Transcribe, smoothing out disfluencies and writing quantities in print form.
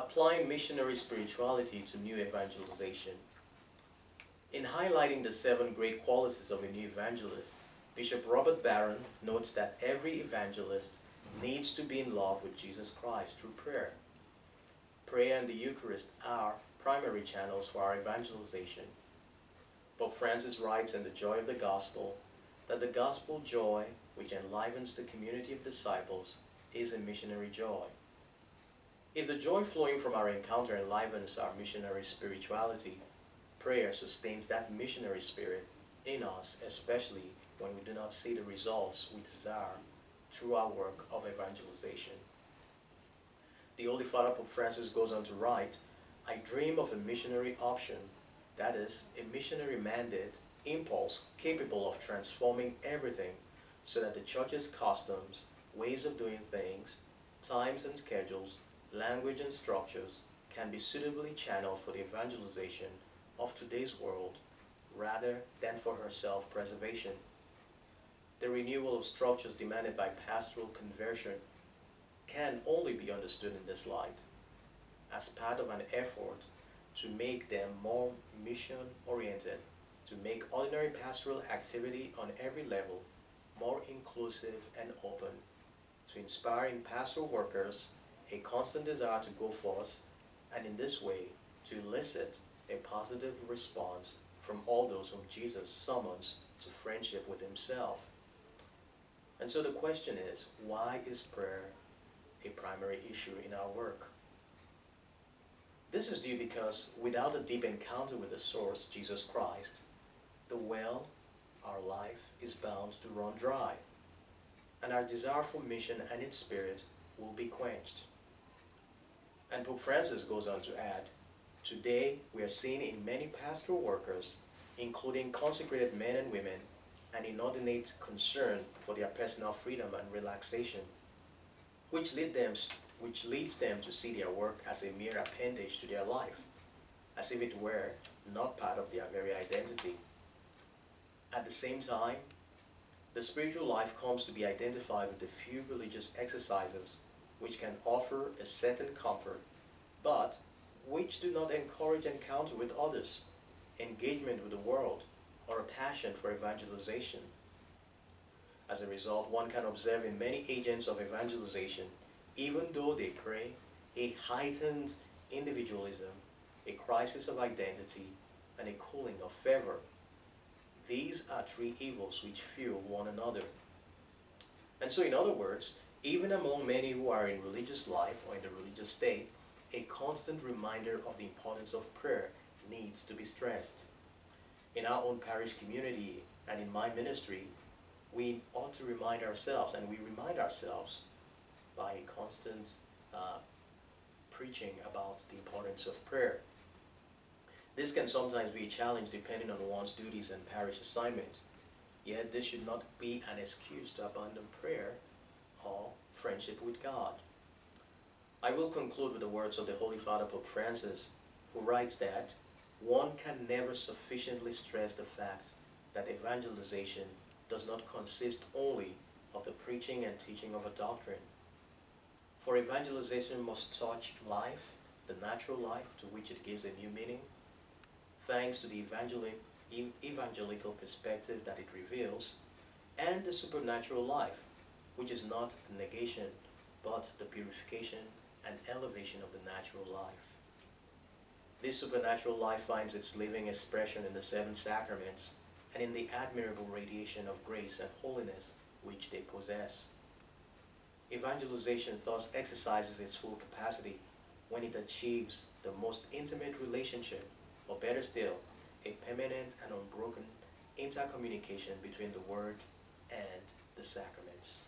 Applying missionary spirituality to new evangelization. In highlighting the 7 great qualities of a new evangelist, Bishop Robert Barron notes that every evangelist needs to be in love with Jesus Christ through prayer. Prayer and the Eucharist are primary channels for our evangelization. Pope Francis writes in The Joy of the Gospel that the gospel joy which enlivens the community of disciples is a missionary joy. If the joy flowing from our encounter enlivens our missionary spirituality, prayer sustains that missionary spirit in us, especially when we do not see the results we desire through our work of evangelization. The Holy Father Pope Francis goes on to write, "I dream of a missionary option, that is, a missionary mandate, impulse capable of transforming everything so that the Church's customs, ways of doing things, times and schedules, language and structures can be suitably channeled for the evangelization of today's world rather than for her self-preservation. The renewal of structures demanded by pastoral conversion can only be understood in this light, as part of an effort to make them more mission-oriented, to make ordinary pastoral activity on every level more inclusive and open, to inspire in pastoral workers a constant desire to go forth, and in this way to elicit a positive response from all those whom Jesus summons to friendship with himself." And so the question is, why is prayer a primary issue in our work? This is due because without a deep encounter with the source, Jesus Christ, the well, our life, is bound to run dry, and our desire for mission and its spirit will be quenched. And Pope Francis goes on to add, "Today we are seeing in many pastoral workers, including consecrated men and women, an inordinate concern for their personal freedom and relaxation, which leads them to see their work as a mere appendage to their life, as if it were not part of their very identity. At the same time, the spiritual life comes to be identified with a few religious exercises which can offer a certain comfort, but which do not encourage encounter with others, engagement with the world, or a passion for evangelization. As a result, one can observe in many agents of evangelization, even though they pray, a heightened individualism, a crisis of identity, and a cooling of fervor. These are 3 evils which fuel one another." And so, in other words, even among many who are in religious life or in the religious state, a constant reminder of the importance of prayer needs to be stressed. In our own parish community and in my ministry, we ought to remind ourselves, and we remind ourselves by a constant preaching about the importance of prayer. This can sometimes be a challenge depending on one's duties and parish assignment, yet this should not be an excuse to abandon prayer or friendship with God. I will conclude with the words of the Holy Father Pope Francis, who writes that one can never sufficiently stress the fact that evangelization does not consist only of the preaching and teaching of a doctrine. For evangelization must touch life, the natural life to which it gives a new meaning, thanks to the evangelical perspective that it reveals, and the supernatural life, which is not the negation, but the purification and elevation of the natural life. This supernatural life finds its living expression in the 7 sacraments and in the admirable radiation of grace and holiness which they possess. Evangelization thus exercises its full capacity when it achieves the most intimate relationship, or better still, a permanent and unbroken intercommunication between the Word and the sacraments.